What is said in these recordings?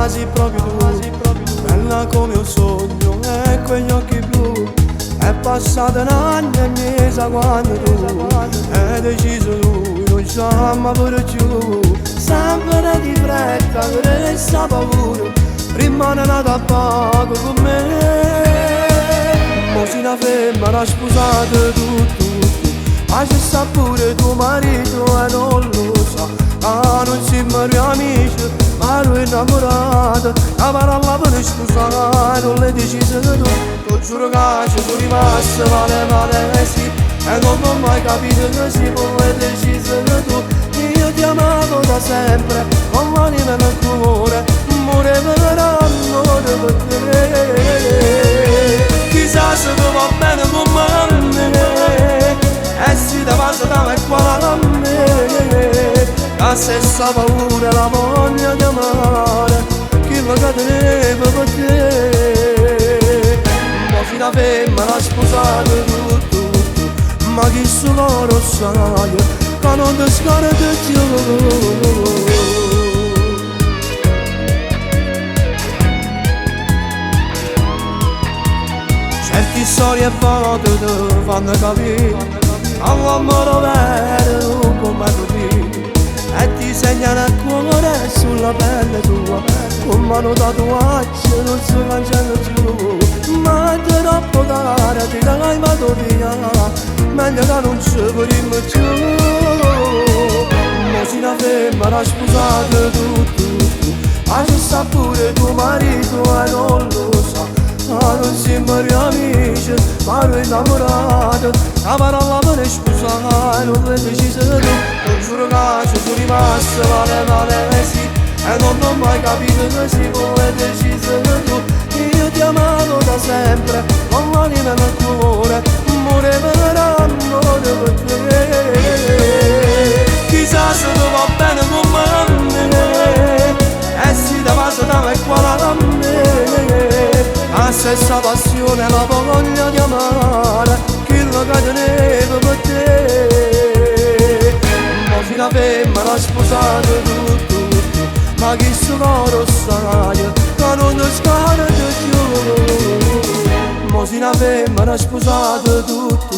sei proprio tu, bella come un sogno e quegli occhi blu. È passato un anno e mese quando tu hai deciso tu, non siamo pure più. Sempre di fretta, che sa paura, rimane nata poco con me. Mo si una femmina sposata tutto, ma ci sta pure tuo marito e non lo sa. Ah, non siamo più amici, ma lui è innamorato. La parola per scusare, non le decise tu. Ti giuro che ci sono rimasto male sì, e non ho mai capito che si può decise tu. Io ti amavo da sempre, con l'anima nel cuore, moriranno per te. Chissà se tu va bene con me, e si da passa da me qua da me. La stessa paura, la voglia di amare, chi lo cadrebbe per te. Ma fino a femmina sposata tutto, ma chi solo lo sai, che non ti scordi più. Certi storie e foto ti fanno capire all'amore vero come così, e ti segnano il cuore sulla pelle tua, come un tatuaggio non si cancella più. Ma è troppo cara, ti dai mato via, meglio che non ci vorremmo più. Ma si una femmina sposata tutto, ma ci sta pure tuo marito e non lo sa. Ah, non siamo più amici, ma lui è innamorato. La parola per scusare, non le decise tu. Ti giuro che ci sono rimasto male sì, e non ho mai capito che si può decise tu. Io ti amavo da sempre, con l'anima nel cuore, moriranno per te. Chissà se tu va bene con me, e si da passa da me qua da me. La stessa passione, la voglia di amare, chi lo cadrebbe per te. Ma fino a femmina sposata tutto, ma chi solo sai, che non ti scordi più. Ma fino a femmina sposata tutto,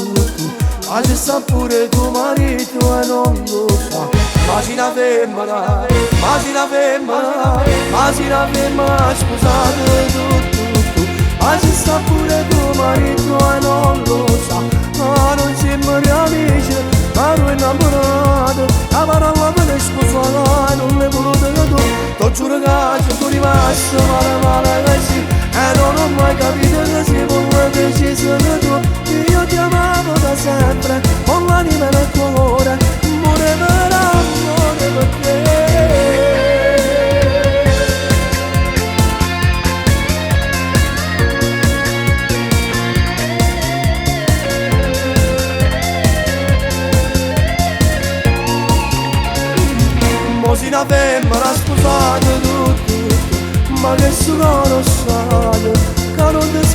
ma ci sta pure tuo marito e non lo sa. Ma si una femmina, ma si una femmina, ma si una femmina sposata tutto, ma ci sta pure tuo marito e non lo sa. Ma non siamo più amici, ma lui è innamorato. La parola per sposare non le volute che tu. Ti giuro che ci sono rimasto male sì, e non ho mai capito che si può decisione tu. Io ti amavo da sempre, con l'anima nel cuore, moriranno per te. Si una femmina sposata tutto, ma che solo lo sai, che non ti